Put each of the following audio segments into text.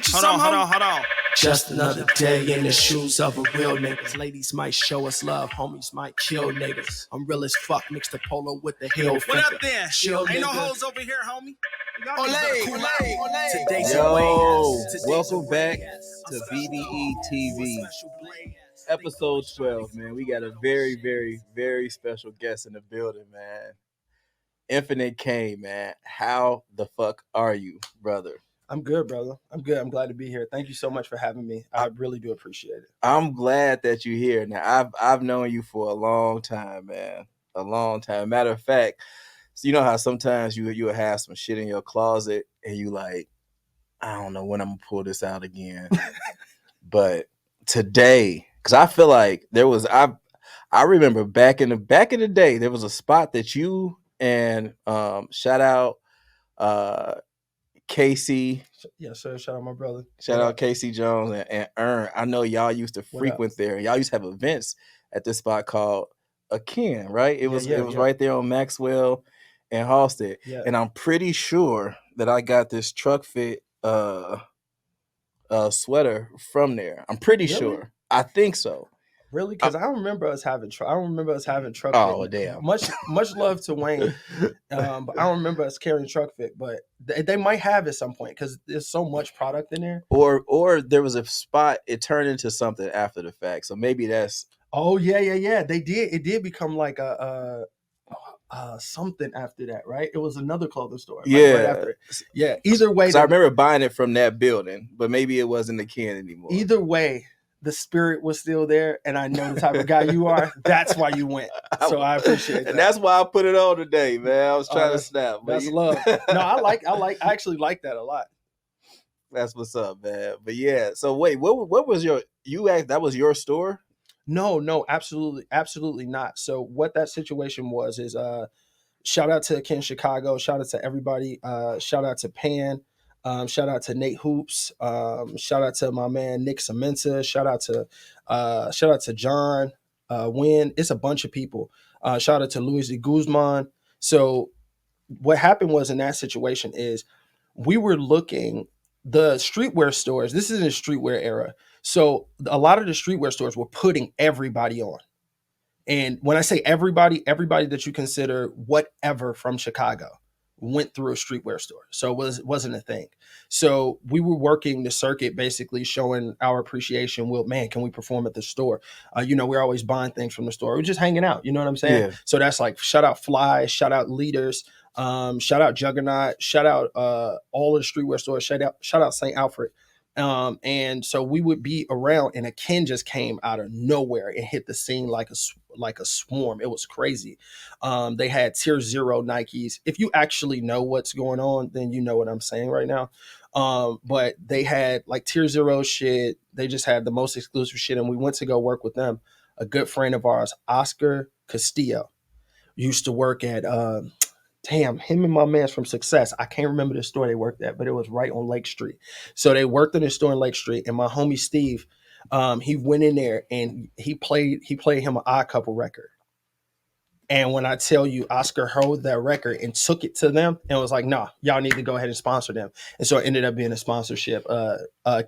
you something, homie? Hold on. Just another day in the shoes of a real niggas. Ladies might show us love, homies might kill niggas. I'm real as fuck, mixed the polo with the hill. What up then? Chill, Ain't no nigga. hoes over here, homie. Y'all Ole, niggas better cool out. ole. Today's Yo, a way. Today's welcome a back way. to BBE TV, episode 12, man. We got a very, very, very special guest in the building, man. Infinite Cain, man. How the fuck are you, brother? I'm good, brother. I'm good. I'm glad to be here. Thank you so much for having me. I really do appreciate it. I'm glad that you're here. Now, I've known you for a long time, man. A long time. Matter of fact, so you know how sometimes you will have some shit in your closet and you like, I don't know when I'm gonna pull this out again. But today, because I feel like there was I remember back in the day, there was a spot that you and shout out Casey. Yeah, sir. Shout out my brother. Shout out Casey Jones and Ern. I know y'all used to frequent there. Y'all used to have events at this spot called a Ken, right? It was right there on Maxwell and Halstead. Yeah. And I'm pretty sure that I got this truck fit sweater from there. I'm pretty sure. I think so. Really? Because I don't remember us having truck. I don't remember us having truck Oh, fit. damn. Much love to Wayne. But I don't remember us carrying truck fit. But they might have at some point because there's so much product in there. Or there was a spot, it turned into something after the fact. So maybe that's Oh yeah. They did. It did become like a something after that, right? It was another clothing store. Like yeah. Right after it. Yeah. Either way. So I remember buying it from that building, but maybe it wasn't the Ken anymore. Either way, the spirit was still there, and I know the type of guy you are. That's why you went. So I appreciate that. And that's why I put it on today, man. I was trying to snap. That's love. No, I actually like that a lot. That's what's up, man. But yeah, so wait, what was that was your store? No, absolutely not. So what that situation was is shout out to Ken Chicago, shout out to everybody, shout out to Pan, shout out to Nate Hoops, shout out to my man Nick Samenta, shout out to John Wynn. It's a bunch of people. Shout out to Luis de Guzman. So what happened was in that situation is we were looking the streetwear stores. This is in the streetwear era. So a lot of the streetwear stores were putting everybody on. And when I say everybody that you consider whatever from Chicago went through a streetwear store. So it wasn't a thing. So we were working the circuit, basically showing our appreciation. Well, man, can we perform at the store? We're always buying things from the store. We're just hanging out. You know what I'm saying? Yeah. So that's like shout out Fly, shout out Leaders, shout out Juggernaut, shout out all of the streetwear stores, shout out St. Alfred. And so we would be around, and a Ken just came out of nowhere and hit the scene like a swarm. It was crazy. They had Tier 0 Nikes. If you actually know what's going on, then you know what I'm saying right now. But they had like Tier 0 shit. They just had the most exclusive shit, and we went to go work with them. A good friend of ours, Oscar Castillo, used to work at him and my man's from Success. I can't remember the store they worked at, but it was right on Lake Street. So they worked in the store in Lake Street, and my homie Steve, he went in there and he played him an Odd Couple record. And when I tell you, Oscar heard that record and took it to them and was like, "Nah, y'all need to go ahead and sponsor them." And so it ended up being a sponsorship,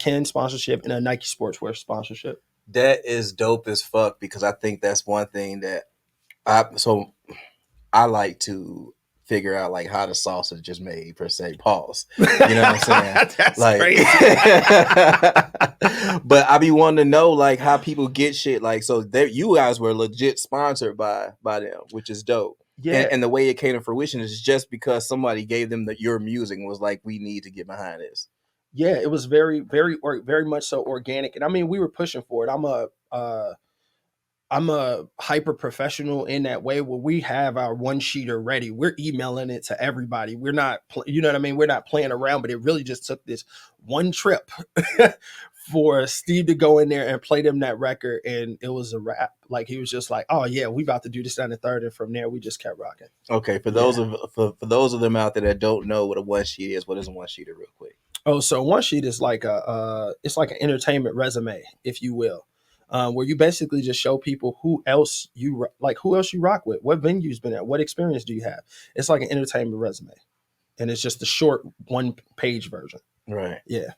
Ken sponsorship and a Nike Sportswear sponsorship. That is dope as fuck, because I think that's one thing that I like to figure out, like, how the sausage is made, per se. Pause. You know what I'm saying? That's like, crazy. But I be wanting to know, like, how people get shit. Like, so you guys were legit sponsored by them, which is dope. Yeah. And the way it came to fruition is just because somebody gave them your music and was like, we need to get behind this. Yeah, it was very, very, very much so organic. And I mean, we were pushing for it. I'm a hyper professional in that way where we have our one sheeter ready. We're emailing it to everybody. We're not, you know what I mean? We're not playing around, but it really just took this one trip for Steve to go in there and play them that record. And it was a wrap. Like, he was just like, oh yeah, we about to do this down the third. And from there, we just kept rocking. Okay. For those of them out there that don't know what a one sheet is, what is a one sheeter real quick? Oh, so one sheet is like it's like an entertainment resume, if you will. Where you basically just show people who else you rock with, what venues been at, what experience do you have. It's like an entertainment resume, and it's just a short 1-page version. Right. Yeah.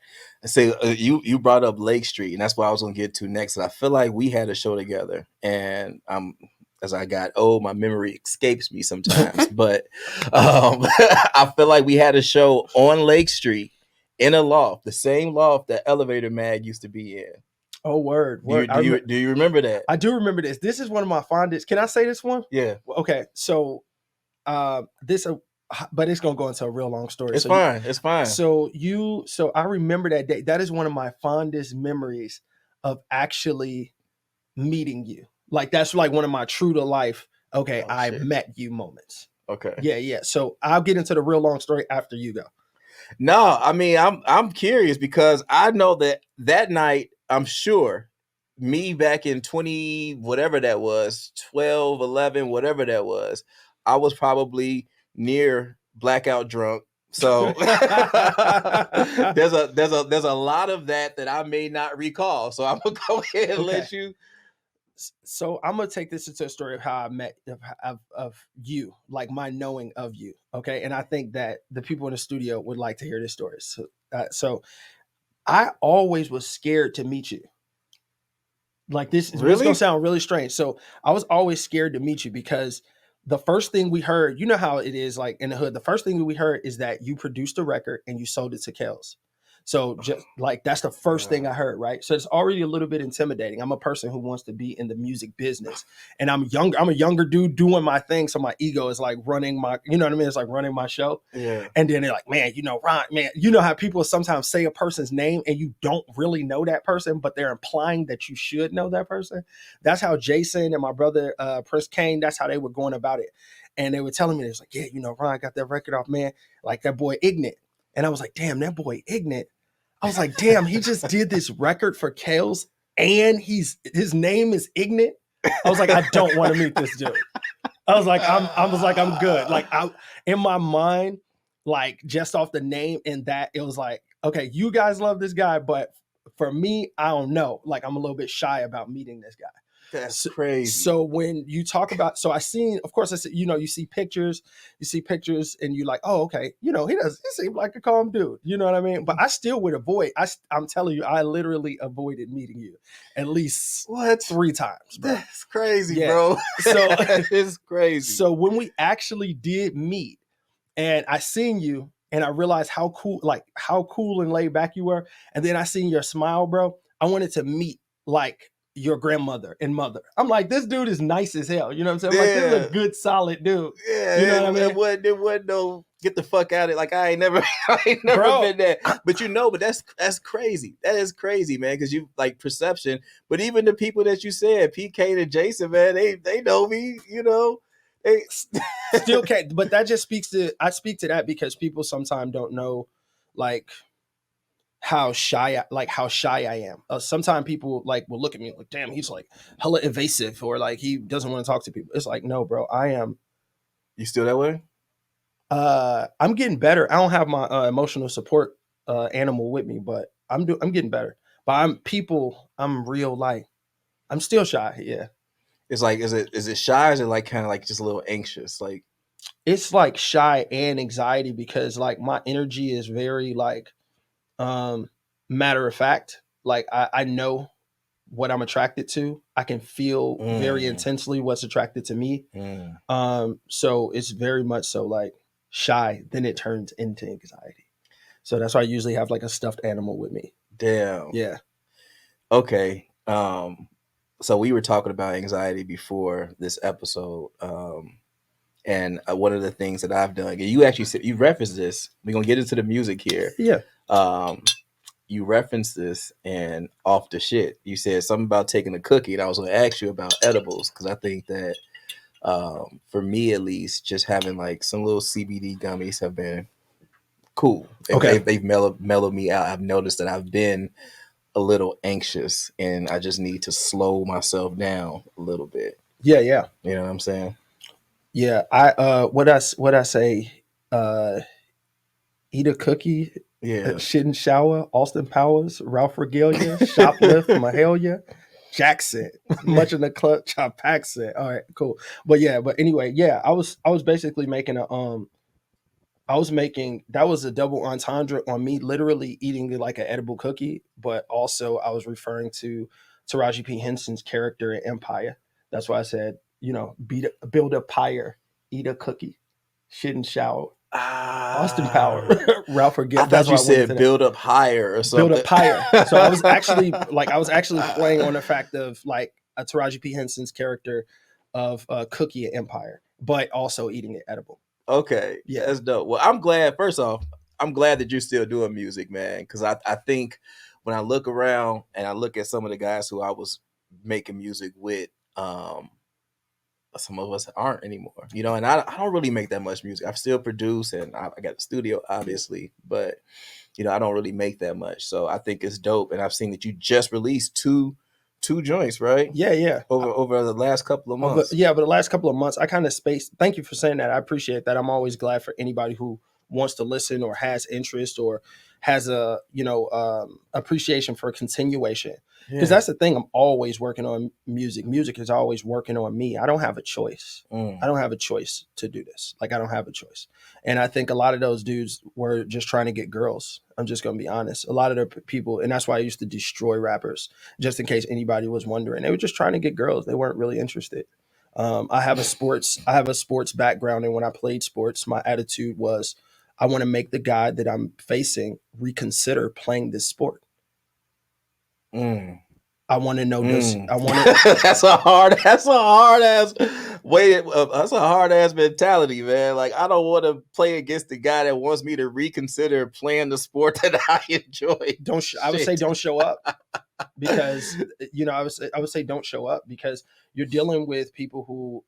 So you brought up Lake Street, and that's what I was gonna get to next. I feel like we had a show together, and as I got old, my memory escapes me sometimes. But I feel like we had a show on Lake Street in a loft, the same loft that Elevator Mag used to be in. Oh, word. Do you remember that? I do remember this. This is one of my fondest. Can I say this one? Yeah. Okay. So but it's gonna go into a real long story. It's fine. It's fine. So I remember that day. That is one of my fondest memories of actually meeting you. Like that's like one of my true to life. Okay, I met you moments. Okay. Yeah. So I'll get into the real long story after you go. No, I mean I'm curious because I know that night, I'm sure me back in 20 whatever that was, 12, 11, whatever that was, I was probably near blackout drunk. So there's a lot of that I may not recall. So I'm gonna go ahead and let you. So I'm gonna take this into a story of how I met of you, like my knowing of you. Okay, and I think that the people in the studio would like to hear this story. So I always was scared to meet you. Like this is gonna sound really strange. So I was always scared to meet you because the first thing we heard, you know how it is like in the hood, the first thing we heard is that you produced a record and you sold it to Kels. So just like that's the first thing I heard, right? So it's already a little bit intimidating. I'm a person who wants to be in the music business, and I'm a younger dude doing my thing. So my ego is like running my, you know what I mean? It's like running my show. Yeah. And then they're like, man, Ron, man, you know how people sometimes say a person's name and you don't really know that person, but they're implying that you should know that person. That's how Jason and my brother Prince Cain, that's how they were going about it. And they were telling me, it was like, yeah, Ron got that record off, man, like that boy IGNIT. And I was like, damn, that boy IGNIT. I was like, damn, he just did this record for Kels and his name is IGNIT. I was like, I don't want to meet this dude. I was like, I'm good. Like in my mind, like just off the name and that, it was like, okay, you guys love this guy, but for me, I don't know. Like I'm a little bit shy about meeting this guy. That's crazy. So when you talk about, so I seen, of course, I said, you see pictures and you're like, oh, okay. He seems like a calm dude. You know what I mean? But I still would avoid, I'm telling you, I literally avoided meeting you at least 3 times, bro. That's crazy, bro. So it's crazy. So when we actually did meet and I seen you and I realized how cool and laid back you were. And then I seen your smile, bro. I wanted to meet like your grandmother and mother. I'm like, this dude is nice as hell. You know what I'm saying? Like, this is a good, solid dude. Yeah, you know what I mean? It wasn't no get the fuck out of it. Like I ain't never been there. But but that's crazy. That is crazy, man. Because you like perception. But even the people that you said, PK and Jason, man, they know me. They still can't. But that just I speak to that because people sometimes don't know, like, how shy I am. Sometimes people like will look at me like, damn, he's like hella invasive or like he doesn't want to talk to people. It's like, no, bro, I am. You still that way? I'm getting better. I don't have my emotional support animal with me, but I'm getting better. But I'm real light. I'm still shy. Yeah. It's like, is it shy or is it like kind of like just a little anxious? Like it's like shy and anxiety because like my energy is very like matter of fact. Like I know what I'm attracted to. I can feel very intensely what's attracted to me. So it's very much so like shy, then it turns into anxiety. So that's why I usually have like a stuffed animal with me. Damn. Yeah. Okay. So we were talking about anxiety before this episode. And one of the things that I've done, and you actually said, you referenced this. We're going to get into the music here. Yeah. You referenced this and off the shit. You said something about taking a cookie. And I was going to ask you about edibles because I think that for me, at least, just having like some little CBD gummies have been cool. Okay. They've mellowed me out. I've noticed that I've been a little anxious and I just need to slow myself down a little bit. Yeah. Yeah. You know what I'm saying? Yeah. What I say, eat a cookie, shit and shower, Austin Powers, Ralph Regalia, shoplift, Mahalia, Jackson, much in the club, chop accent. All right, cool. But anyway, yeah, I was basically making a I was making that was a double entendre on me literally eating like an edible cookie, but also I was referring to Taraji P. Henson's character in Empire. That's why I said, build a pyre, eat a cookie, shit and shower. Austin Power, Ralph or I Gibb. thought That's you why I went into said that. build up higher or something. Build a pyre. So I was actually playing on the fact of like a Taraji P. Henson's character of Cookie in Empire, but also eating it edible. Okay, Yeah. that's dope. Well, I'm glad. First off, I'm glad that you're still doing music, man. Because I think when I look around and I look at some of the guys who I was making music with, some of us aren't anymore. You know, and I don't really make that much music. I still produce and I got the studio, obviously, but you know, I don't really make that much. So I think it's dope. And I've seen that you just released two joints, right? Yeah. Over the last couple of months. But the last couple of months, I kind of spaced. Thank you for saying that. I appreciate that. I'm always glad for anybody who wants to listen or has interest or has a appreciation for continuation. Because that's the thing. I'm always working on music. Music is always working on me. I don't have a choice. I don't have a choice to do this. Like I don't have a choice. And I think a lot of those dudes were just trying to get girls. I'm just going to be honest. A lot of the people, and that's why I used to destroy rappers, just in case anybody was wondering. They were just trying to get girls. They weren't really interested. I have a sports background, and when I played sports, my attitude was, I want to make the guy that I'm facing reconsider playing this sport. I want to know this. I want to. That's a hard ass way. That's a hard ass mentality, man. Like I don't want to play against the guy that wants me to reconsider playing the sport that I enjoy. I would say don't show up because I would say don't show up because you're dealing with people who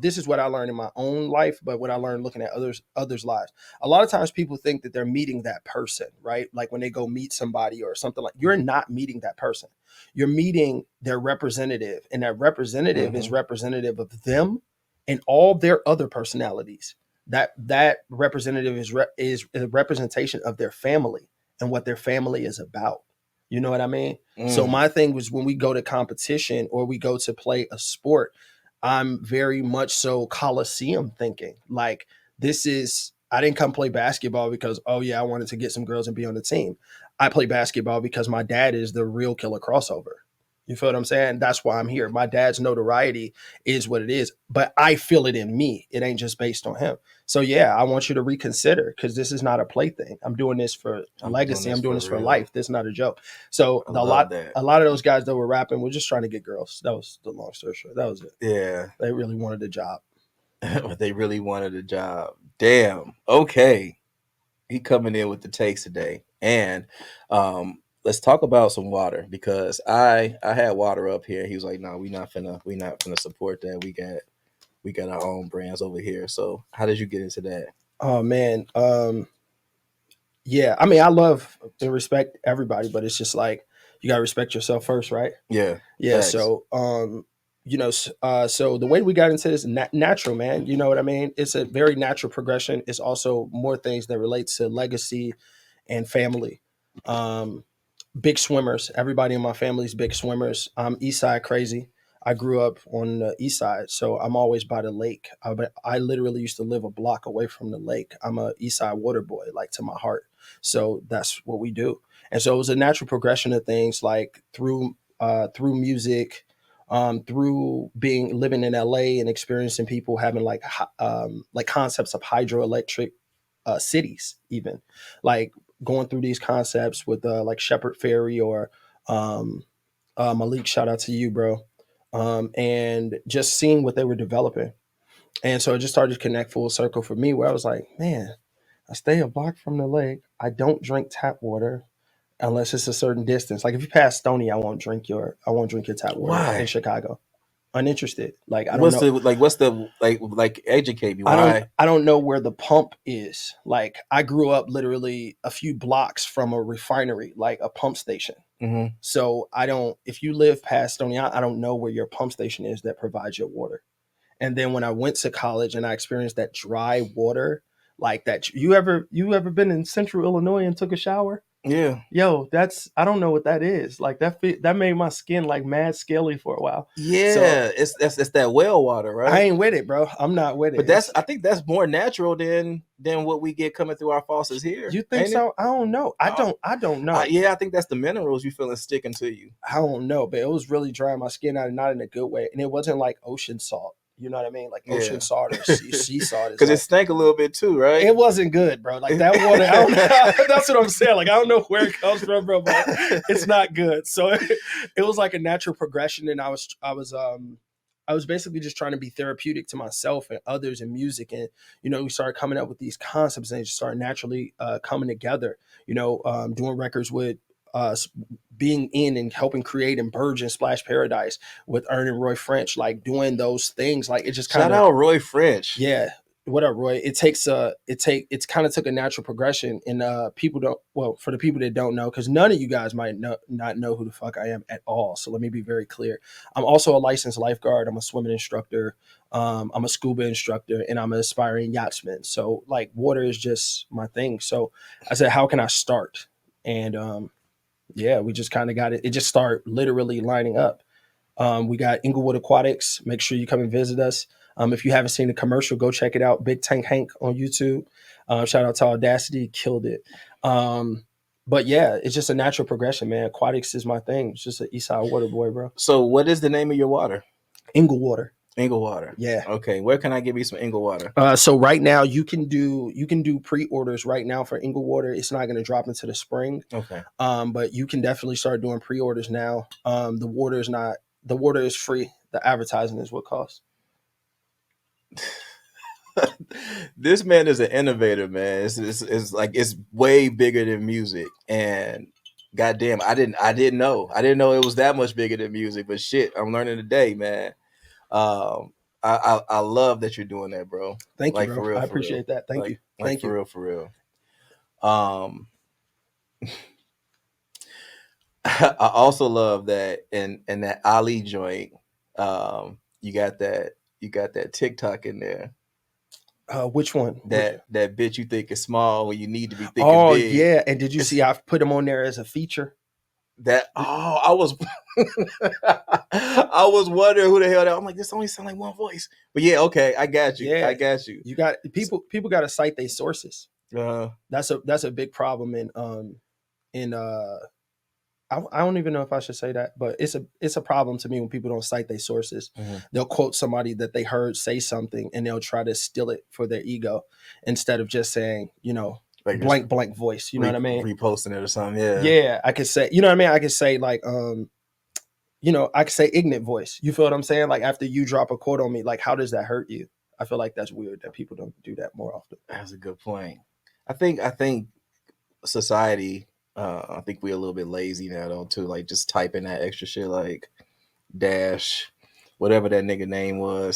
this is what I learned in my own life, but what I learned looking at others lives. A lot of times people think that they're meeting that person, right? Like when they go meet somebody or something, like you're not meeting that person. You're meeting their representative, and that representative is representative of them and all their other personalities. That representative is a representation of their family and what their family is about. You know what I mean? So my thing was when we go to competition or we go to play a sport, I'm very much so Coliseum thinking. Like I didn't come play basketball because, oh yeah, I wanted to get some girls and be on the team. I play basketball because my dad is the real killer crossover. You feel what I'm saying? That's why I'm here. My dad's notoriety is what it is, but I feel it in me. It ain't just based on him. So yeah, I want you to reconsider because this is not a plaything. I'm doing this for legacy. I'm doing this for life. This is not a joke. So a lot of those guys that were rapping were just trying to get girls. That was the long story short. That was it. Yeah. They really wanted a job. They really wanted a job. Damn. Okay. He coming in with the takes today. And let's talk about some water because I had water up here. He was like, "No, we're not finna support that. We got our own brands over here." So how did you get into that? Oh man, yeah. I mean, I love and respect everybody, but it's just like you gotta respect yourself first, right? Yeah. Thanks. So so the way we got into this natural, man. You know what I mean? It's a very natural progression. It's also more things that relates to legacy and family. Big swimmers. Everybody in my family is big swimmers. I'm East Side crazy. I grew up on the East Side, so I'm always by the lake. I literally used to live a block away from the lake. I'm a East Side water boy, like to my heart. So that's what we do. And so it was a natural progression of things, like through music, through living in LA and experiencing people having like concepts of hydroelectric cities, even like going through these concepts with like Shepherd Ferry or Malik. Shout out to you, bro. And just seeing what they were developing. And so it just started to connect full circle for me where I was like, man, I stay a block from the lake. I don't drink tap water unless it's a certain distance. Like if you pass Stony, I won't drink your tap water in Chicago. Uninterested. Like I don't know. What's the educate me? Why? I don't know where the pump is. Like I grew up literally a few blocks from a refinery, like a pump station. Mm-hmm. So if you live past Stony, I don't know where your pump station is that provides your water. And then when I went to college and I experienced that dry water, like that, you ever been in Central Illinois and took a shower? Yeah. Yo, I don't know what that is. Like that made my skin like mad scaly for a while. Yeah, So it's that well water, right? I ain't with it, bro. I'm not with it. But I think that's more natural than what we get coming through our faucets here. You think so? I don't know. I don't know. Yeah, I think that's the minerals you feeling sticking to you. I don't know, but it was really drying my skin out, and not in a good way. And it wasn't like ocean salt. You know what I mean? Like ocean salt or sea salt. Because it stank a little bit too, right? It wasn't good, bro. Like that water, I don't know. That's what I'm saying. Like I don't know where it comes from, bro, but it's not good. So it was like a natural progression, and I was basically just trying to be therapeutic to myself and others in music. And, we started coming up with these concepts and it just started naturally coming together, doing records with being in and helping create and Burge and Splash Paradise with Ern and Roy French, like doing those things. Like it just kind of, shout out Roy French. yeah. What up, Roy? It's kind of took a natural progression, and for the people that don't know, because none of you guys might not know who the fuck I am at all. So let me be very clear. I'm also a licensed lifeguard. I'm a swimming instructor. I'm a scuba instructor, and I'm an aspiring yachtsman. So like water is just my thing. So I said, how can I start? And we just kind of got it. It just started literally lining up. We got Englewood Aquatics. Make sure you come and visit us. If you haven't seen the commercial, go check it out. Big Tank Hank on YouTube. Shout out to Audacity. Killed it. But yeah, it's just a natural progression, man. Aquatics is my thing. It's just an Eastside water boy, bro. So what is the name of your water? Englewater. Englewater. Yeah. Okay. Where can I give you some Englewater? So right now you can do pre-orders right now for Englewater. It's not going to drop into the spring. Okay. But you can definitely start doing pre-orders now. The water is free. The advertising is what costs. This man is an innovator, man. It's like it's way bigger than music. And goddamn, I didn't know it was that much bigger than music. But shit, I'm learning today, man. I love that you're doing that, bro. Thank you, bro. For real, I appreciate that. Thank you. Thank you. For real. I also love that in that Ali joint. You got that TikTok in there. Which one? That bitch you think is small when you need to be thinking big. Oh yeah, and did you see I put them on there as a feature? I was I was wondering who the hell that. I'm like, this only sound like one voice. But yeah, okay, I got you. Yeah, I got you. You got people got to cite their sources. That's a big problem in I don't even know if I should say that, but it's a problem to me when people don't cite their sources. Mm-hmm. They'll quote somebody that they heard say something and they'll try to steal it for their ego instead of just saying, like blank voice. You know what I mean? Reposting it or something. Yeah. Yeah. I could say, you know what I mean? I could say like, I could say IGNIT voice. You feel what I'm saying? Like after you drop a quote on me, like how does that hurt you? I feel like that's weird that people don't do that more often. That's a good point. I think society, I think we're a little bit lazy now though too, like just typing that extra shit like dash whatever that nigga name was.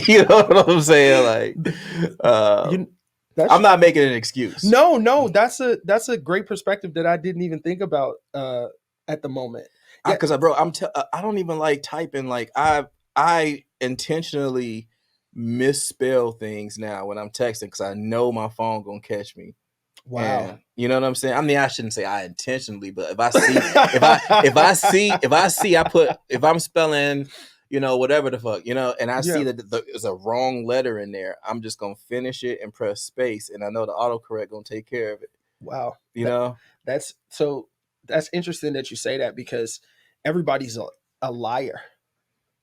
You know what I'm saying? Like I'm not making an excuse. No, that's a great perspective that I didn't even think about at the moment. Because I don't even like typing. Like I intentionally misspell things now when I'm texting because I know my phone gonna catch me. Wow. And, you know what I'm saying? I mean, I shouldn't say I intentionally, but if I see, if I'm spelling, whatever the fuck, and I see that there's a wrong letter in there, I'm just going to finish it and press space. And I know the autocorrect going to take care of it. Wow. That's interesting that you say that because everybody's a liar.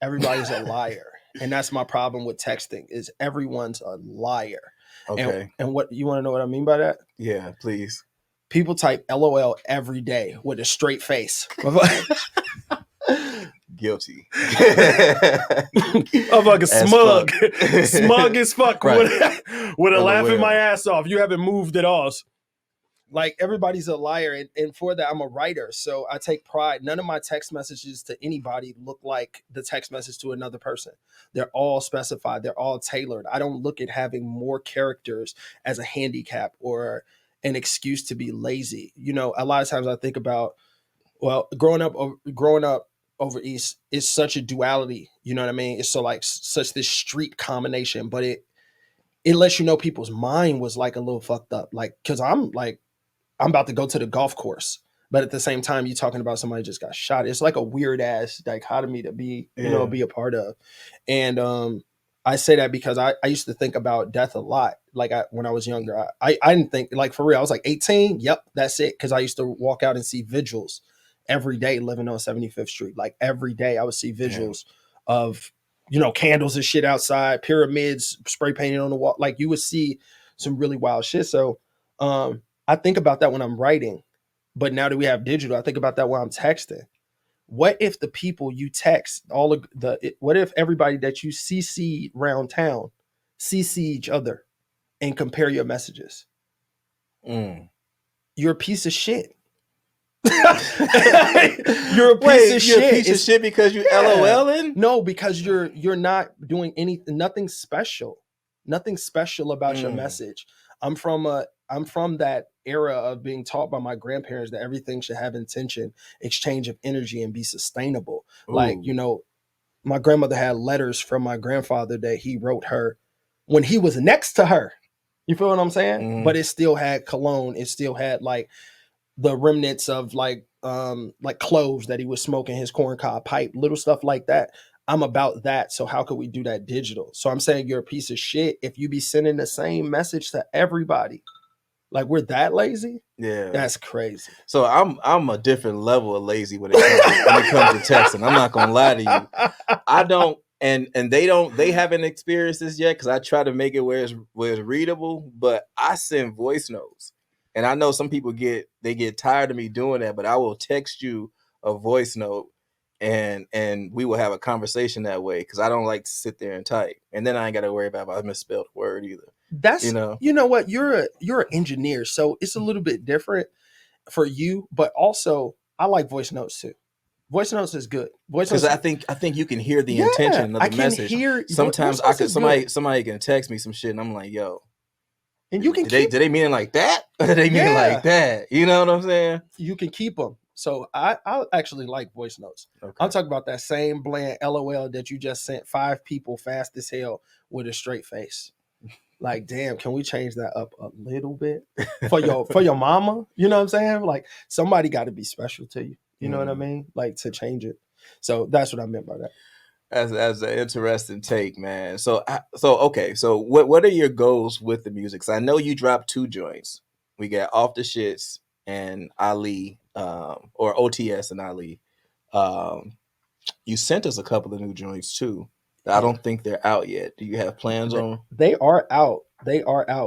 Everybody's a liar. And that's my problem with texting is everyone's a liar. Okay. And what you want to know what I mean by that? Yeah, please. People type LOL every day with a straight face. Guilty. I'm fucking smug. Smug as fuck. Right. With a laughing my ass off. You haven't moved at all. Like everybody's a liar. And for that, I'm a writer. So I take pride. None of my text messages to anybody look like the text message to another person. They're all specified. They're all tailored. I don't look at having more characters as a handicap or an excuse to be lazy. A lot of times I think about, growing up over East is such a duality. You know what I mean? It's so like such this street combination, but it lets you know people's mind was like a little fucked up. Like, cause I'm like, I'm about to go to the golf course. But at the same time, you're talking about somebody just got shot. It's like a weird ass dichotomy to be, be a part of. And I say that because I used to think about death a lot. Like when I was younger, I didn't think, like, for real. I was like 18. Yep, that's it. Because I used to walk out and see vigils every day living on 75th Street. Like every day I would see vigils of, candles and shit outside, pyramids spray painted on the wall. Like you would see some really wild shit. So I think about that when I'm writing. But now that we have digital, I think about that while I'm texting. What if the people you text, what if everybody that you CC around town CC each other and compare your messages? You're a piece of shit. You're a piece of shit. You're a piece of shit because you LOLing? No, because you're not doing anything, nothing special about your message. I'm from that era of being taught by my grandparents that everything should have intention, exchange of energy, and be sustainable. Ooh. Like, my grandmother had letters from my grandfather that he wrote her when he was next to her. You feel what I'm saying? But it still had cologne. It still had like the remnants of like cloves that he was smoking, his corncob pipe, little stuff like that. I'm about that. So how could we do that digital? So I'm saying you're a piece of shit if you be sending the same message to everybody. Like we're that lazy? Yeah. That's crazy. So I'm a different level of lazy when it comes to texting. I'm not gonna lie to you. I don't, and they haven't experienced this yet because I try to make it where it's readable, but I send voice notes. And I know some people get tired of me doing that, but I will text you a voice note and we will have a conversation that way because I don't like to sit there and type. And then I ain't got to worry about if I misspelled a word either. That's you know what, you're an engineer, so it's a little bit different for you, but also I like voice notes too. Voice notes is good. Because I think you can hear the intention of the message. Sometimes somebody can text me some shit and I'm like, yo. And you can did they mean it like that? Or did they mean it like that? You know what I'm saying? You can keep them. So I actually like voice notes. Okay. I'm talking about that same bland LOL that you just sent 5 people fast as hell with a straight face. Like, damn, can we change that up a little bit for your mama? You know what I'm saying? Like somebody got to be special to you. You know what I mean? Like to change it. So that's what I meant by that. As an interesting take, man. So okay. So what are your goals with the music? So I know you dropped 2 joints. We got Off the Shits and Ali, or OTS and Ali. You sent us a couple of new joints too. I don't think they're out yet. Do you have plans on them? They are out.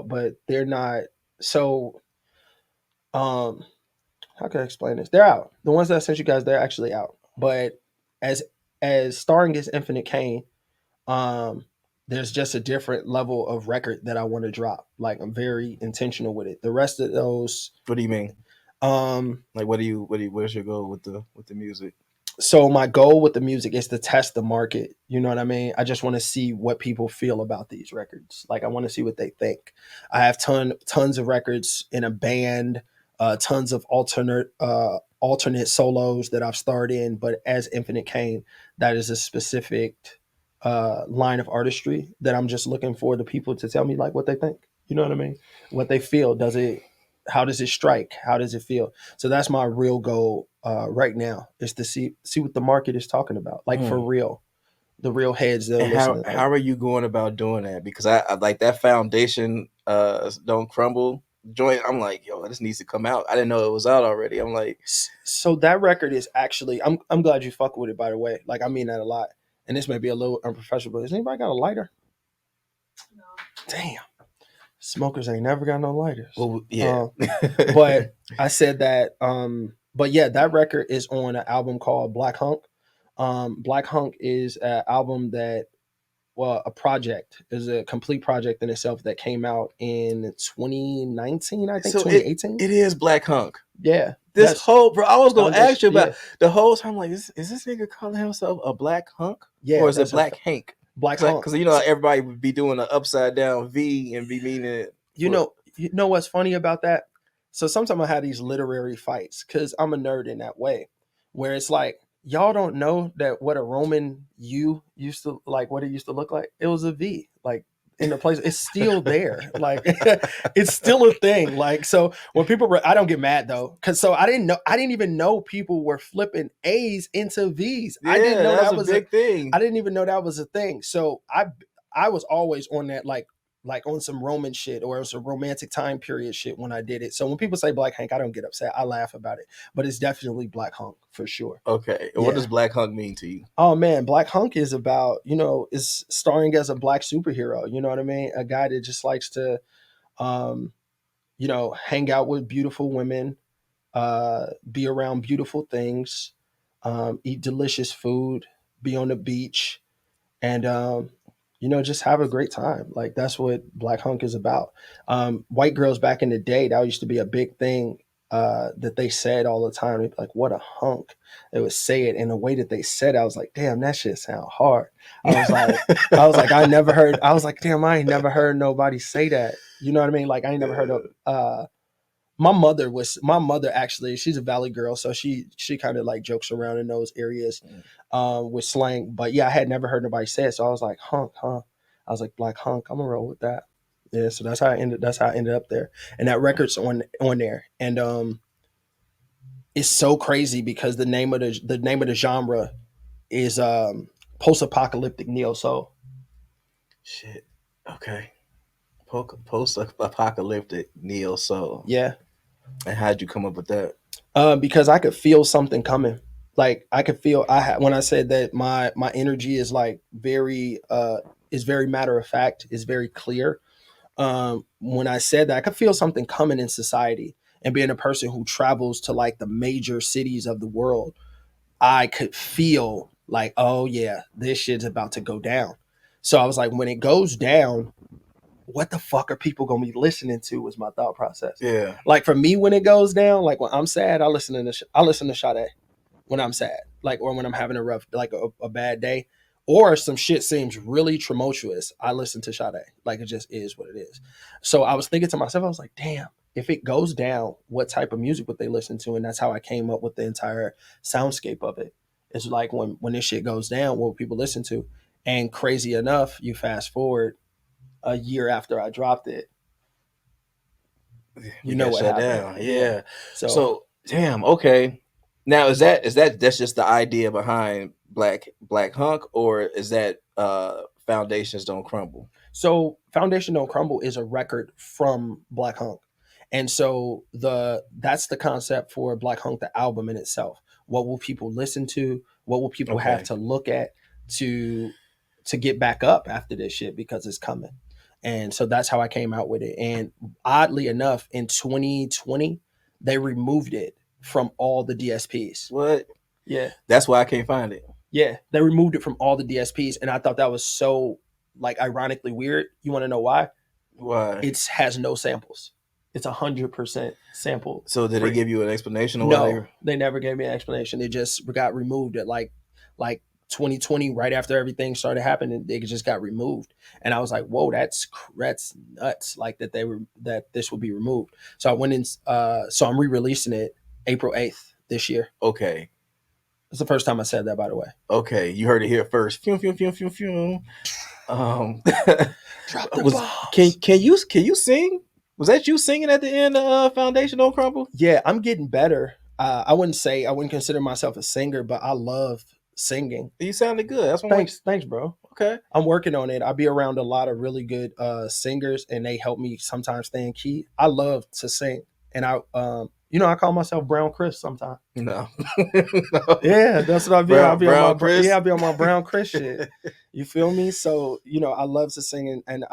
But they're not. So, how can I explain this? They're out. The ones that I sent you guys, they're actually out. But as starring as Infinite Cain, there's just a different level of record that I want to drop. Like I'm very intentional with it. The rest of those. What do you mean? Like what's your goal with the music? So my goal with the music is to test the market. You know what I mean? I just want to see what people feel about these records. Like I want to see what they think. I have tons of records in a band, tons of alternate solos that I've starred in, but as Infinite Cain, that is a specific line of artistry that I'm just looking for the people to tell me like what they think. You know what I mean? What they feel. How does it strike? How does it feel? So that's my real goal right now is to see what the market is talking about. Like for real. The real heads that are listening. How are you going about doing that? Because I like that Foundation Don't Crumble joint. I'm like, yo, this needs to come out. I didn't know it was out already. I'm like, so that record is actually, I'm glad you fuck with it, by the way. Like I mean that a lot. And this may be a little unprofessional, but has anybody got a lighter? No. Damn. Smokers ain't never got no lighters. Well, yeah. But I said that, but yeah, that record is on an album called Black Hunk. Black Hunk is an album that, a project, is a complete project in itself that came out in 2019, I think, so 2018. It is Black Hunk. Yeah. Bro, I was going to ask you about the whole time, like, is this nigga calling himself a Black Hunk? Yeah. Or is it Black Hank? Black Hunk. Because, everybody would be doing an upside down V and be meaning it. You know what's funny about that? So sometimes I have these literary fights because I'm a nerd in that way, where it's like, y'all don't know that what a Roman U used to, like, what it used to look like. It was a V. Like in the place. It's still there. Like it's still a thing. Like, so when people, I don't get mad though. Cause so I didn't even know people were flipping A's into V's. I didn't know that's that was a big thing. I didn't even know that was a thing. So I was always on that, like on some Roman shit or some romantic time period shit when I did it. So when people say Black Hank, I don't get upset. I laugh about it, but it's definitely Black Hunk for sure. Okay. And what does Black Hunk mean to you? Oh man, Black Hunk is about, is starring as a Black superhero. You know what I mean? A guy that just likes to, um, hang out with beautiful women, be around beautiful things, eat delicious food, be on the beach, and just have a great time. Like that's what Black Hunk is about. White girls back in the day, that used to be a big thing that they said all the time. They'd be like, "What a hunk!" They would say it in a way that they said. I was like, "Damn, that shit sound hard." I never heard. I was like, "Damn, I ain't never heard nobody say that." You know what I mean? Like I ain't never heard of. My mother actually, she's a Valley girl, so she kind of like jokes around in those areas with slang. But yeah, I had never heard nobody say it, so I was like, hunk, huh? I was like, Black Hunk, I'm gonna roll with that. Yeah, so that's how I ended up there. And that record's on there. And it's so crazy because the name of the genre is post-apocalyptic neo soul. Shit. Okay. Post-apocalyptic neo soul. Yeah. And how'd you come up with that? Because I could feel something coming. Like I could feel when I said that my energy is like very is very matter of fact, is very clear. When I said that, I could feel something coming in society. And being a person who travels to like the major cities of the world, I could feel like, oh yeah, this shit's about to go down. So I was like, when it goes down, what the fuck are people gonna be listening to? Was my thought process. Yeah. Like for me, when it goes down, like when I'm sad, I listen to Sade when I'm sad, like, or when I'm having a rough, like a bad day, or some shit seems really tumultuous. I listen to Sade. Like it just is what it is. So I was thinking to myself, I was like, damn, if it goes down, what type of music would they listen to? And that's how I came up with the entire soundscape of it. It's like when this shit goes down, what would people listen to? And crazy enough, you fast forward a year after I dropped it, you know what happened. Down. Yeah. So damn. Okay. Now that's just the idea behind Black Hunk, or is that Foundations Don't Crumble? So Foundation Don't Crumble is a record from Black Hunk. And so that's the concept for Black Hunk, the album in itself. What will people listen to? What will people have to look at to get back up after this shit, because it's coming. And so that's how I came out with it. And oddly enough, in 2020, they removed it from all the DSPs. What? Yeah. That's why I can't find it. Yeah. They removed it from all the DSPs. And I thought that was so like ironically weird. You want to know why? Why? It has no samples. It's 100% sample. So did they give you an explanation? No, they never gave me an explanation. It just got removed at like 2020, right after everything started happening. It just got removed, and I was like, "Whoa, that's nuts!" Like that this would be removed. So I went in. So I'm re-releasing it April 8th this year. Okay, it's the first time I said that, by the way. Okay, you heard it here first. Fium, fium, fium, fium, fium. Drop the bombs. Can you sing? Was that you singing at the end of Foundation Don't Crumble? Yeah, I'm getting better. I wouldn't consider myself a singer, but I love singing. You sounded good. That's what thanks, bro. Okay, I'm working on it. I'll be around a lot of really good singers, and they help me sometimes stay in key. I love to sing, and I I call myself Brown Chris sometimes. No. Yeah, that's what I'll be. I'll be on my Brown Chris shit. You feel me? So I love to sing, and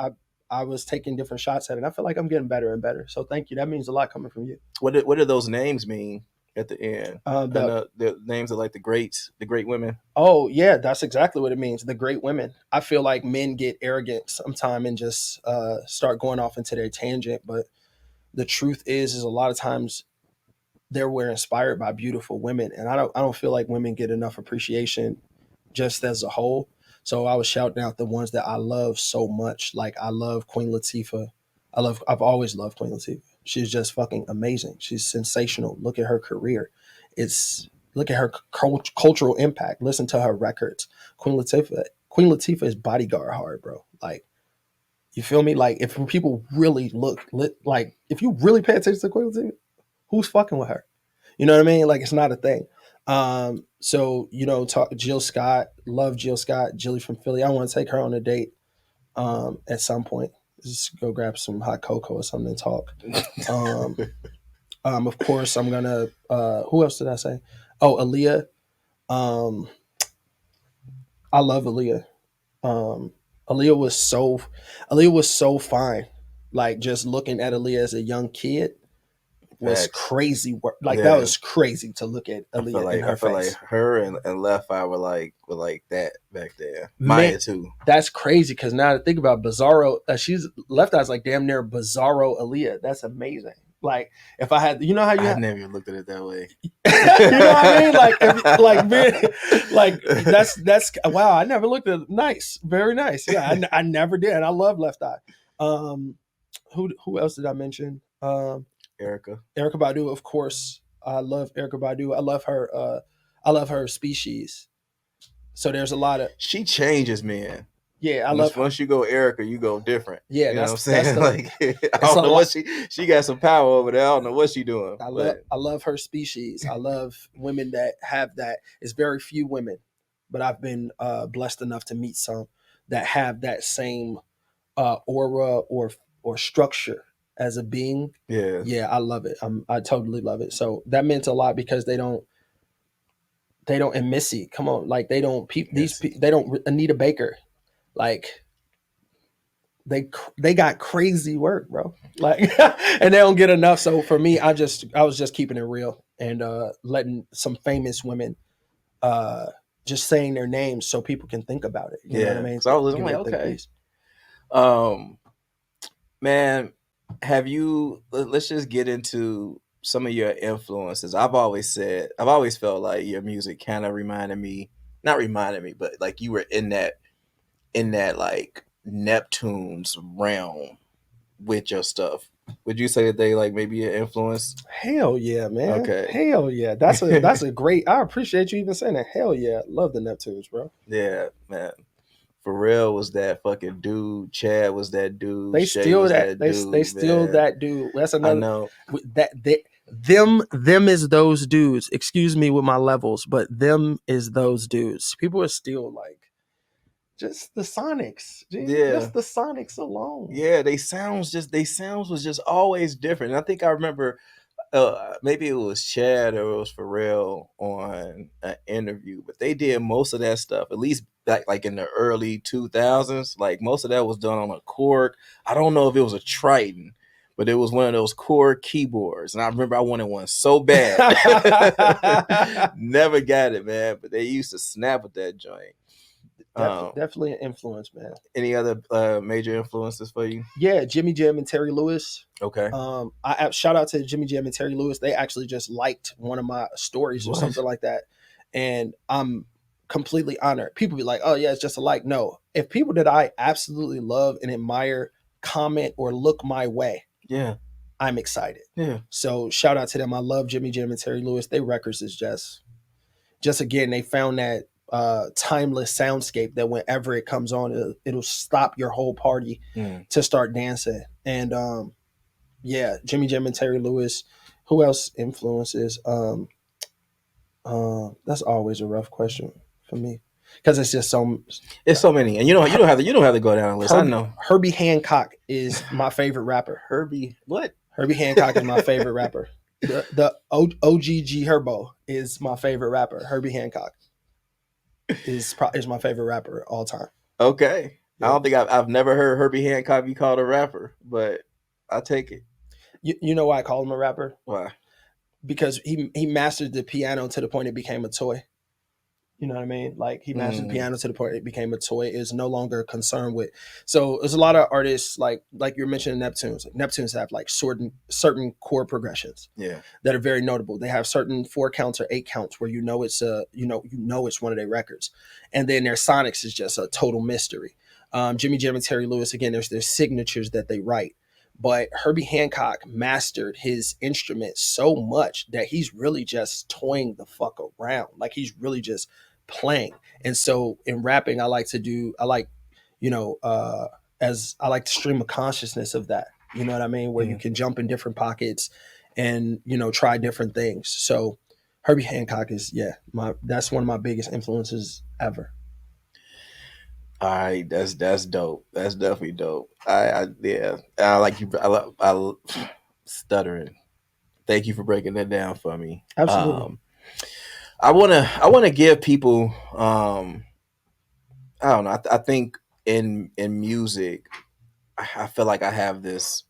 I was taking different shots at it. And I feel like I'm getting better and better. So thank you. That means a lot coming from you. What do those names mean at the end? The names of like the great women. Oh yeah, that's exactly what it means. The great women. I feel like men get arrogant sometimes and just start going off into their tangent. But the truth is a lot of times we're inspired by beautiful women, and I don't feel like women get enough appreciation just as a whole. So I was shouting out the ones that I love so much. Like I love Queen Latifah. I've always loved Queen Latifah. She's just fucking amazing. She's sensational. Look at her career. Look at her cultural impact. Listen to her records. Queen Latifah is bodyguard hard, bro. Like You feel me? Like if people really like if you really pay attention to Queen Latifah, who's fucking with her? You know what I mean? Like it's not a thing. So talk Jill Scott, love Jill Scott, Jilly from Philly. I want to take her on a date at some point. Just go grab some hot cocoa or something and talk. Of course, I'm gonna. Who else did I say? Oh, Aaliyah. Um, I love Aaliyah. Um, Aaliyah was so, Aaliyah was so fine. Like just looking at Aaliyah as a young kid was Facts. crazy. Like Yeah. that was crazy to look at I feel Aaliyah in like her I feel face. like her and Left Eye were like that back there. Man, Maya too. That's crazy because now to think about Bizarro, she's Left Eye's like damn near Bizarro Aaliyah. That's amazing. Like if I had, you know how you I have, never even looked at it that way. you know what I mean? Like, like, man, like that's wow. I never looked at it. Nice, very nice. Yeah, I never did. I love Left Eye. Who else did I mention? Erica Badu, of course. I love Erica Badu. I love her. I love her species. So there's a lot of. She changes, man. Yeah, I love. Once you go Erica, you go different. Yeah, you know what I'm saying. Like I don't know what she got some power over there. I don't know what she doing. I love her species. I love women that have that. It's very few women, but I've been blessed enough to meet some that have that same aura or structure as a being. Yeah, I love it. I totally love it. So that meant a lot because they don't. And Missy, come on, like they don't. They don't. Anita Baker, like. They got crazy work, bro. Like, and they don't get enough. So for me, I was just keeping it real and letting some famous women just saying their names so people can think about it. You know what I mean? So I was like, okay. Man, have you? Let's just get into some of your influences. I've always felt like your music kind of not reminded me, but like you were in that like Neptune's realm with your stuff. Would you say that they like maybe an influence? Hell yeah, man. Okay. Hell yeah. That's a great. I appreciate you even saying that. Hell yeah, love the Neptunes, bro. Yeah, man. Pharrell was that fucking dude. Chad was that dude. They Shay steal was that. They steal that dude. That's another. I know. Them is those dudes. Excuse me with my levels, but them is those dudes. People are still like. Just the Sonics, just the Sonics alone. Yeah, they sounds was just always different. And I think I remember, maybe it was Chad or it was Pharrell on an interview, but they did most of that stuff. At least back like in the early 2000s, like most of that was done on a Korg. I don't know if it was a Triton, but it was one of those Korg keyboards, and I remember I wanted one so bad. Never got it, man. But they used to snap with that joint. Definitely an influence, man. Any other major influences for you? Yeah, Jimmy Jam and Terry Lewis. Okay. I shout out to Jimmy Jam and Terry Lewis. They actually just liked one of my stories or something like that, and I'm completely honored. People be like, "Oh yeah, it's just a like." No, if people that I absolutely love and admire comment or look my way, yeah, I'm excited. Yeah. So shout out to them. I love Jimmy Jam and Terry Lewis. Their records is just again, they found that timeless soundscape that whenever it comes on, it'll stop your whole party to start dancing. And yeah, Jimmy Jam and Terry Lewis. Who else influences? That's always a rough question for me because it's just so many, and you don't have to go down a list. I know Herbie Hancock is my favorite rapper. Herbie Hancock is my favorite rapper. The OGG Herbo is my favorite rapper. Herbie Hancock is my favorite rapper all time. Okay. Yeah. I don't think I've never heard Herbie Hancock be called a rapper, but I take it. You know why I call him a rapper? Why? Because he mastered the piano to the point it became a toy. You know what I mean? Like he mastered the piano to the point it became a toy. Is no longer concerned with. So there's a lot of artists like you're mentioning Neptunes. Like Neptunes have like certain chord progressions. Yeah. That are very notable. They have certain 4 counts or 8 counts where it's it's one of their records, and then their sonics is just a total mystery. Jimmy Jam and Terry Lewis, again, there's signatures that they write. But Herbie Hancock mastered his instrument so much that he's really just toying the fuck around. Like he's really just playing. And so in rapping, I like as I like to stream of consciousness of that. You know what I mean? Where you can jump in different pockets and, you know, try different things. So Herbie Hancock is, that's one of my biggest influences ever. All right, that's dope. That's definitely dope. I like you. I stuttering. Thank you for breaking that down for me. Absolutely. I wanna give people. I don't know. I think in music, I feel like I have this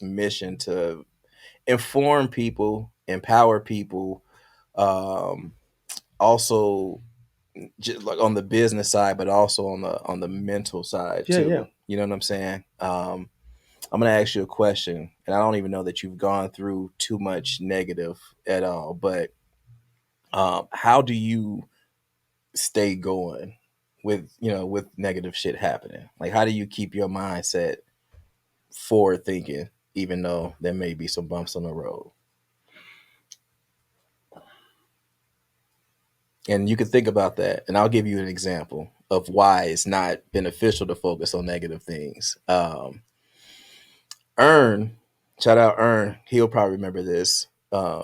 mission to inform people, empower people, also just like on the business side, but also on the mental side Yeah, too. yeah. You know what I'm saying? I'm gonna ask you a question, and I don't even know that you've gone through too much negative at all, but how do you stay going with with negative shit happening? Like, how do you keep your mindset forward thinking, even though there may be some bumps on the road? And you can think about that, and I'll give you an example of why it's not beneficial to focus on negative things. Ern, shout out Ern, he'll probably remember this.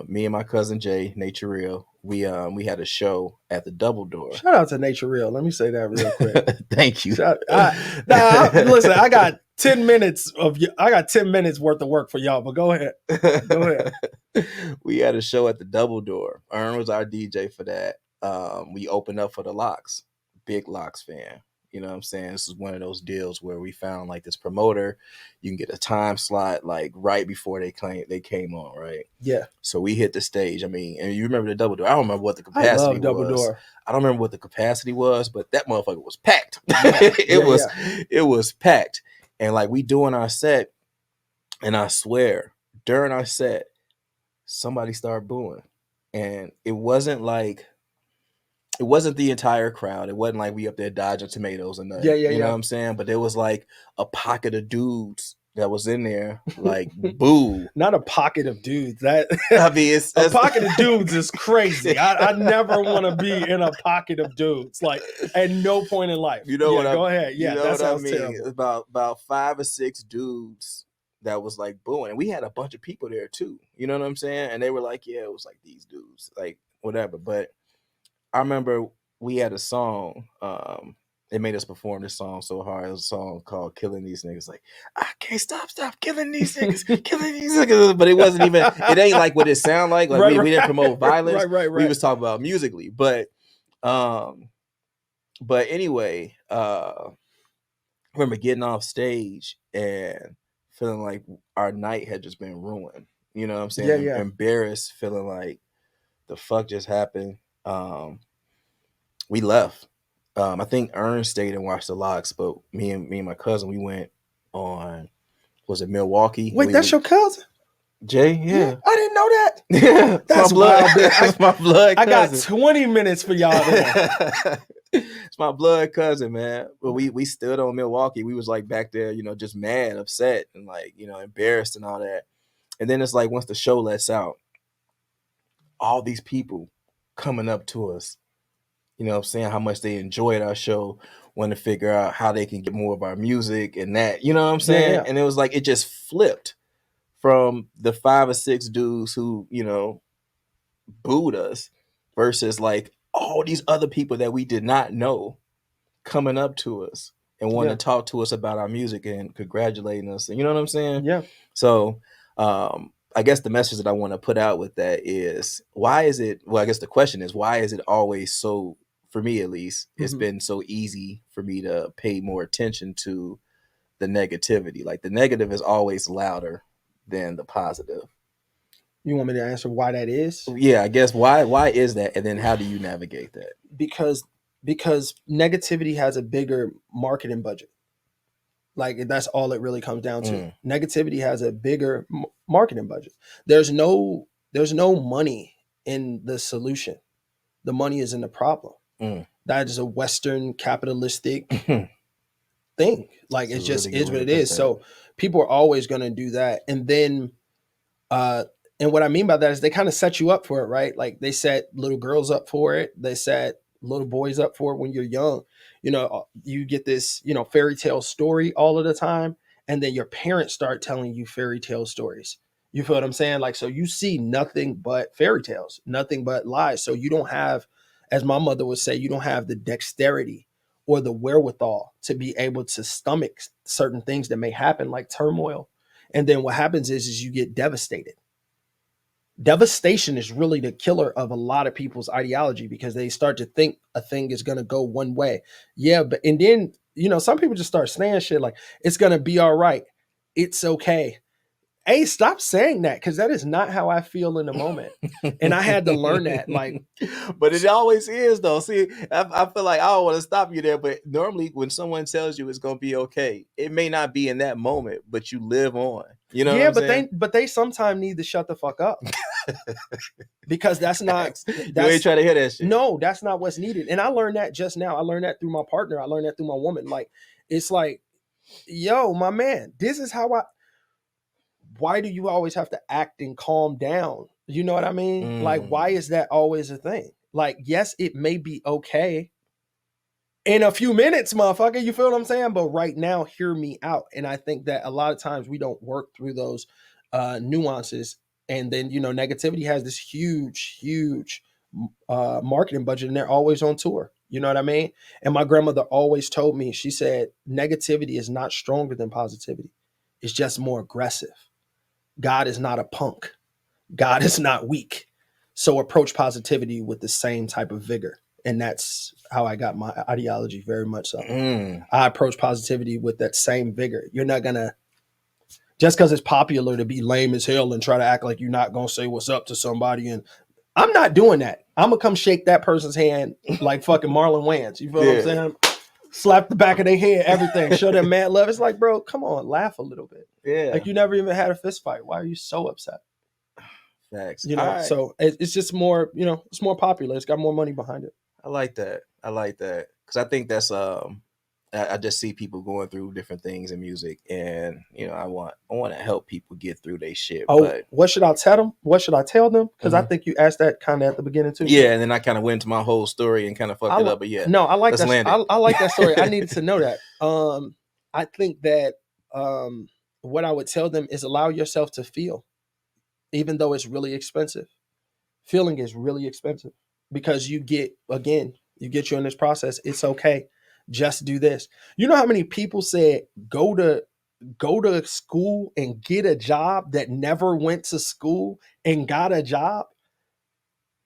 Me and my cousin Jay, Nature Real, we had a show at the Double Door. Shout out to Nature Real. Let me say that real quick. Thank you. Listen, I got 10 minutes worth of work for y'all, but go ahead. Go ahead. We had a show at the Double Door. Ern was our DJ for that. We opened up for the Locks. Big Locks fan. You know what I'm saying? This is one of those deals where we found like this promoter. You can get a time slot like right before they came on, right? Yeah. So we hit the stage. I mean, and you remember the Double Door. I don't remember what the capacity was. Double Door. I don't remember what the capacity was, but that motherfucker was packed. It was packed. And like we doing our set, and I swear, during our set, somebody started booing. And it wasn't the entire crowd. It wasn't like we up there dodging tomatoes and nothing. You know what I'm saying? But there was like a pocket of dudes that was in there, like boo. Not a pocket of dudes. That I mean, a pocket of dudes is crazy. I never want to be in a pocket of dudes. Like at no point in life. You know what? Go ahead. Yeah, you know that sounds what I mean? terrible. About 5 or 6 dudes that was like booing, and we had a bunch of people there too. You know what I'm saying? And they were like, "Yeah, it was like these dudes, like whatever." But I remember we had a song. They made us perform this song so hard. It was a song called "Killing These Niggas." Like, I can't stop killing these niggas, killing these niggas. But it wasn't even. It ain't like what it sound like. Like we didn't promote violence. Right. We was talking about musically, but anyway, I remember getting off stage and feeling like our night had just been ruined. You know what I'm saying? Yeah. Embarrassed, feeling like the fuck just happened. We left. I think Ern stayed and watched the Locks, but me and my cousin, we went on. Was it Milwaukee? Wait, that's your cousin? Jay? Yeah. I didn't know that. Yeah, that's my blood. Wild, That's my blood cousin. I got 20 minutes for y'all there. It's my blood cousin, man. But we stood on Milwaukee. We was like back there, you know, just mad, upset, and like, you know, embarrassed and all that. And then it's like once the show lets out, all these people coming up to us, you know what I'm saying, how much they enjoyed our show, want to figure out how they can get more of our music and that, you know what I'm saying? Yeah. And it was like, it just flipped from the 5 or 6 dudes who, you know, booed us versus like all these other people that we did not know coming up to us and wanting to talk to us about our music and congratulating us. You know what I'm saying? Yeah. So, I guess the message that I want to put out with that is, why is it, well, I guess the question is, why is it always so, for me at least, it's been so easy for me to pay more attention to the negativity. Like the negative is always louder than the positive. You want me to answer why that is? Yeah, I guess why is that? And then how do you navigate that? Because negativity has a bigger marketing budget. Like that's all it really comes down to. Negativity has a bigger marketing budget. There's no money in the solution. The money is in the problem. That is a Western capitalistic thing. Like it just is what it is. So people are always going to do that. And then, and what I mean by that is they kind of set you up for it, right? Like they set little girls up for it. They set little boys up for it when you're young. You get this, fairy tale story all of the time, and then your parents start telling you fairy tale stories. You feel what I'm saying? Like, so you see nothing but fairy tales, nothing but lies. So you don't have, as my mother would say, you don't have the dexterity or the wherewithal to be able to stomach certain things that may happen, like turmoil. And then what happens is you get devastated. Devastation is really the killer of a lot of people's ideology, because they start to think a thing is going to go one way. Yeah, but and then some people just start saying shit like it's going to be all right. It's okay. Hey, stop saying that, because that is not how I feel in the moment. And I had to learn that. Like, but it always is though. See, I feel like I don't want to stop you there, but normally when someone tells you it's gonna be okay, it may not be in that moment, but you live on. You know what I'm saying? but they sometimes need to shut the fuck up. Because that's not you ain't trying to hear that shit. No, that's not what's needed. And I learned that just now. I learned that through my partner. I learned that through my woman. Like, it's like, yo, my man, this is how why do you always have to act and calm down? You know what I mean? Like, why is that always a thing? Like, yes, it may be okay in a few minutes, motherfucker. You feel what I'm saying? But right now, hear me out. And I think that a lot of times we don't work through those nuances. And then, negativity has this huge marketing budget, and they're always on tour. You know what I mean? And my grandmother always told me, she said, negativity is not stronger than positivity. It's just more aggressive. God is not a punk. God is not weak. So approach positivity with the same type of vigor. And that's how I got my ideology, very much so. I approach positivity with that same vigor. You're not going to, just because it's popular to be lame as hell and try to act like you're not going to say what's up to somebody. And I'm not doing that. I'm going to come shake that person's hand like fucking Marlon Wayans. You feel what I'm saying? Slap the back of their head, everything. Show them mad love. It's like, bro, come on, laugh a little bit. Yeah. Like, you never even had a fist fight. Why are you so upset? Facts. Right. So it's just more, it's more popular. It's got more money behind it. I like that. Because I think that's I just see people going through different things in music, and I want to help people get through their shit. Oh, but what should I tell them? What should I tell them? Because I think you asked that kind of at the beginning too. Yeah, and then I kind of went into my whole story and kind of fucked it up. But yeah, no, I like that. I like that story. I needed to know that. I think that what I would tell them is allow yourself to feel, even though it's really expensive. Feeling is really expensive, because you get you in this process. It's okay. Just do this. You know how many people said go to school and get a job that never went to school and got a job?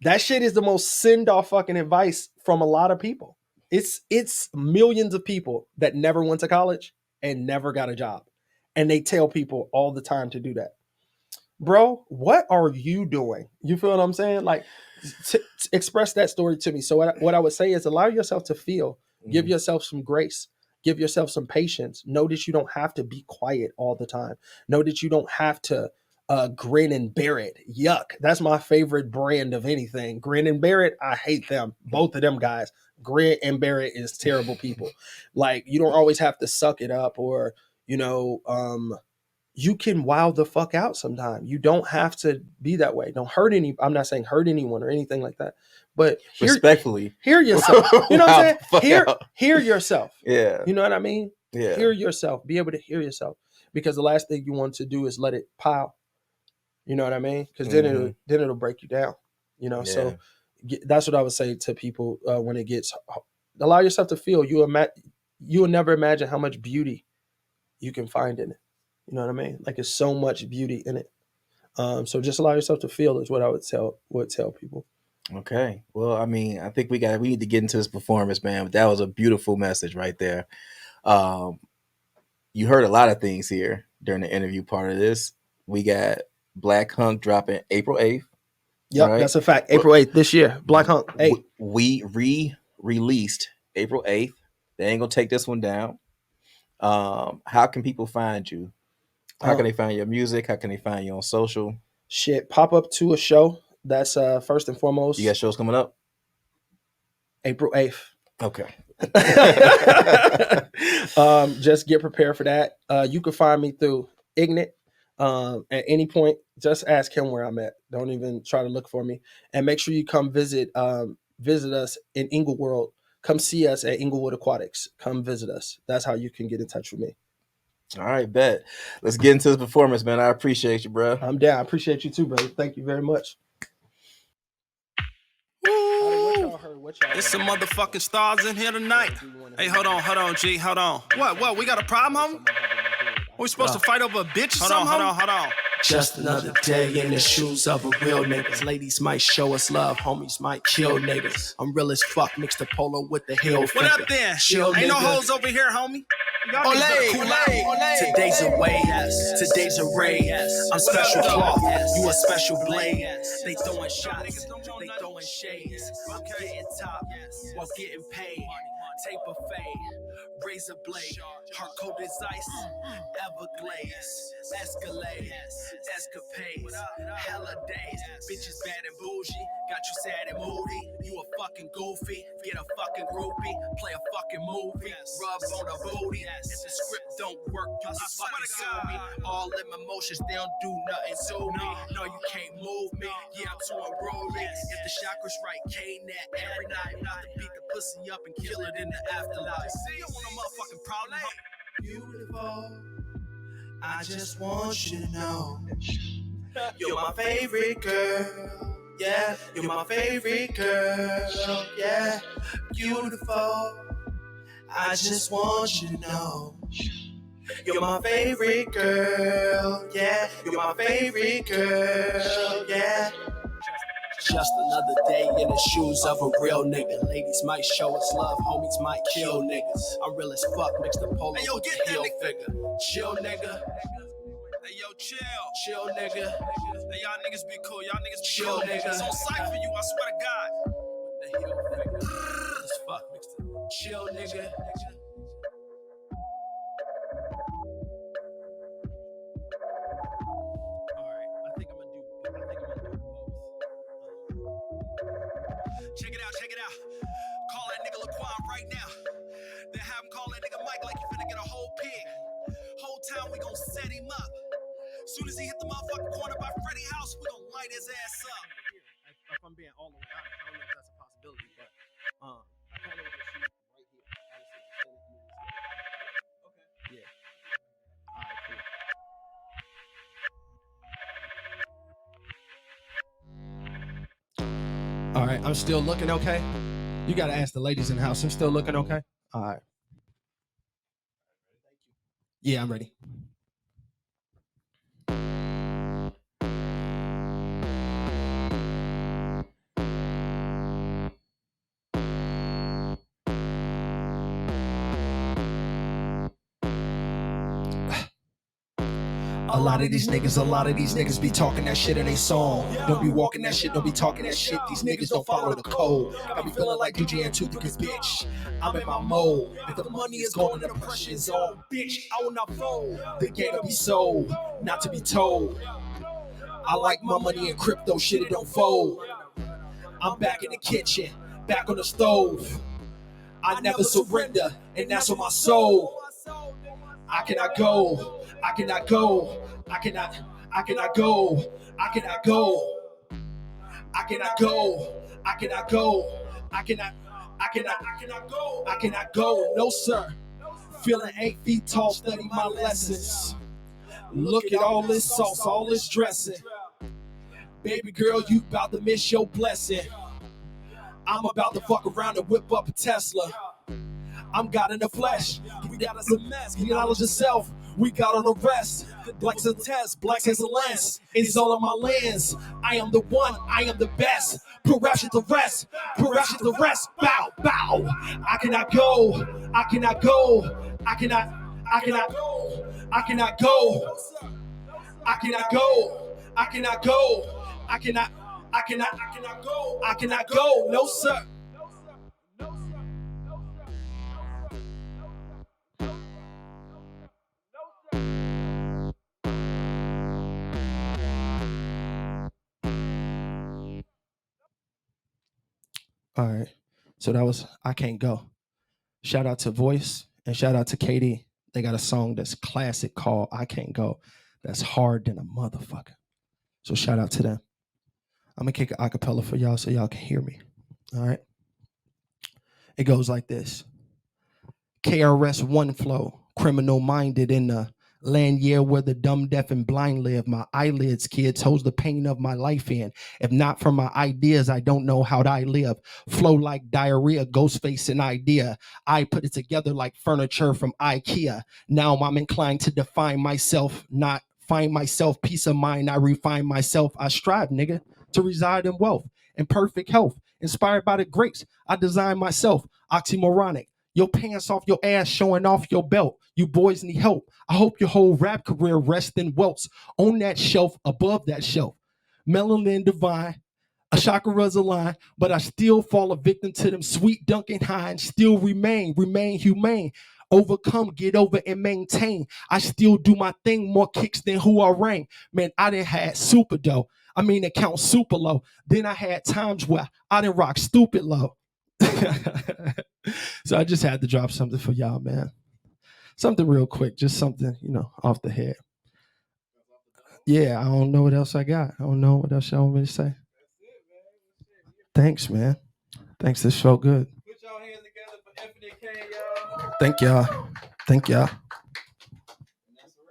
That shit is the most send off fucking advice from a lot of people. It's millions of people that never went to college and never got a job. And they tell people all the time to do that. Bro, what are you doing? You feel what I'm saying? Like, express that story to me. So what I would say is allow yourself to feel. Give yourself some grace. Give yourself some patience. Know that you don't have to be quiet all the time. Know that you don't have to grin and bear it. Yuck. That's my favorite brand of anything. Grin and bear it. I hate them. Both of them guys. Grin and bear it is terrible people. Like, you don't always have to suck it up, or, you can wow the fuck out sometimes. You don't have to be that way. Don't hurt I'm not saying hurt anyone or anything like that, but respectfully hear yourself. You know what I'm saying? Hear yourself. Yeah. You know what I mean? Yeah. Hear yourself. Be able to hear yourself, because the last thing you want to do is let it pile. You know what I mean? Because then it'll break you down. So that's what I would say to people when it gets. Allow yourself to feel. You will never imagine how much beauty you can find in it. You know what I mean? Like, there's so much beauty in it. So just allow yourself to feel is what I would tell people. Okay. Well, I mean, I think we need to get into this performance, man. But that was a beautiful message right there. You heard a lot of things here during the interview part of this. We got Black Hunk dropping April 8th. Yep, right? That's a fact. April 8th this year. Black Hunk 8. We re-released April 8th. They ain't gonna take this one down. How can people find you? How can they find your music? How can they find you on social? Shit, pop up to a show. That's first and foremost. You got shows coming up? April 8th. Okay. Just get prepared for that. You can find me through IGNIT. At any point, just ask him where I'm at. Don't even try to look for me. And make sure you come visit visit us in Engleworld. Come see us at Englewood Aquatics. Come visit us. That's how you can get in touch with me. All right, bet. Let's get into the performance, man. I appreciate you, bro. I'm down. I appreciate you too, brother. Thank you very much. There's some motherfucking stars in here tonight. Hey, hold on, G, hold on. What? We got a problem, homie? We supposed to fight over a bitch or something? Hold on. Just another day in the shoes of a real niggas. Ladies might show us love, homies might kill niggas. I'm real as fuck, mixed the polo with the hill finger. What up then? Chill, Ain't no nigga. hoes over here, homie. Olay. Today's a way, today's a ray. I'm special cloth, you a special blade. They throwing shots, they throwing shades. I'm getting top while getting paid. Tape a fade, razor blade, heart cold as ice, Everglades, Escalade, escapades, hella days, bitches bad and bougie, got you sad and moody, you a fucking goofy, get a fucking groupie, play a fucking movie, rub on a booty, if the script don't work, you can fucking sue me, all in my motions, they don't do nothing to me, no you can't move me, yeah I'm too unruly, if the chakra's right, K-Net every night, not to beat the pussy up and kill it in the afterlife. See, you want a motherfucking problem? Beautiful, I just want you to know you're my favorite girl. Yeah, you're my favorite girl. Yeah, beautiful, I just want you to know you're my favorite girl. Yeah, you're my favorite girl. Yeah. Just another day in the shoes of a real nigga. Ladies might show us love, homies might kill niggas. I'm real as fuck, mix the polo Hey, yo, with get the heel that figure. Chill nigga, Hey, yo, chill. chill nigga. Hey, y'all niggas be cool. Y'all niggas be Chill, cool. nigga. It's on sight for you, I swear to God. The heel figure. Real as fuck, mix the chill nigga. Alright, I think I'm gonna do both. Check it out. Call that nigga Laquan right now. Then have him call that nigga Mike like you finna get a whole pig. Whole time we gon' set him up. Soon as he hit the motherfucking corner by Freddie House, we gon' light his ass up. If I'm being all the way honest, I don't know if that's a possibility, but I kind of want to shoot right here. Okay. Yeah. All right, cool. All right, I'm still looking okay. You gotta ask the ladies in the house. I'm still looking okay. All right. Yeah, I'm ready. A lot of these niggas be talking that shit in they song. Don't be walking that shit, don't be talking that shit. These niggas don't follow the code. I be feeling like DJ and Tooth because bitch, I'm in my mode. If the money is gone and the pressure is on, bitch, I will not fold. The game to be sold, not to be told. I like my money in crypto, shit it don't fold. I'm back in the kitchen, back on the stove. I never surrender, and that's on my soul. I cannot go. I cannot go. I cannot go. I cannot go. I cannot go. I cannot go. I cannot go. I cannot go. No sir. Feeling 8 feet tall, study my lessons. Look at all this sauce, all this dressing. Baby girl, you about to miss your blessing. I'm about to fuck around and whip up a Tesla. I'm God in the flesh. We got us a mess. Acknowledge yourself. We got on the rest. Black's a test. Black has a lens. It's all on my lens. I am the one. I am the best. Perhaps the rest. Perhaps the rest. Bow, bow. I cannot go. I cannot go. I cannot go. I cannot go. I cannot go. I cannot go. I cannot go. No sir. All right. So that was I Can't Go. Shout out to Voice and shout out to KD. They got a song that's classic called I Can't Go. That's hard than a motherfucker. So shout out to them. I'm going to kick an acapella for y'all so y'all can hear me. All right. It goes like this. KRS One flow, criminal minded in the land, yeah, where the dumb, deaf, and blind live. My eyelids, kids, holds the pain of my life in. If not for my ideas, I don't know how'd I live. Flow like diarrhea, ghost face an idea. I put it together like furniture from IKEA. Now I'm inclined to define myself, not find myself. Peace of mind, I refine myself. I strive, nigga, to reside in wealth and perfect health. Inspired by the greats, I design myself. Oxymoronic. Your pants off your ass, showing off your belt. You boys need help. I hope your whole rap career rests in welts on that shelf, above that shelf. Melanin divine, a chakras align, but I still fall a victim to them sweet Dunkin' high and still remain humane. Overcome, get over, and maintain. I still do my thing, more kicks than who I rang. Man, I done had super dough. I mean, it counts super low. Then I had times where I done rock stupid low. So I just had to drop something for y'all, man. Something real quick, just something, off the head. Yeah, I don't know what else I got. I don't know what else y'all want me to say. Thanks, man. Thanks, this felt good. Put your hands together for Infinite Cain, y'all. Thank y'all. Thank y'all. And that's a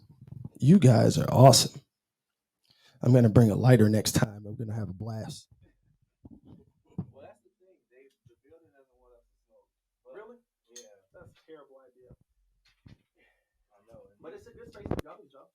wrap. You guys are awesome. I'm going to bring a lighter next time. I'm going to have a blast. Well, that's the thing. The building doesn't want us to smoke. Really? Yeah. That's a terrible idea. I know. But it's a good space to go, Joe.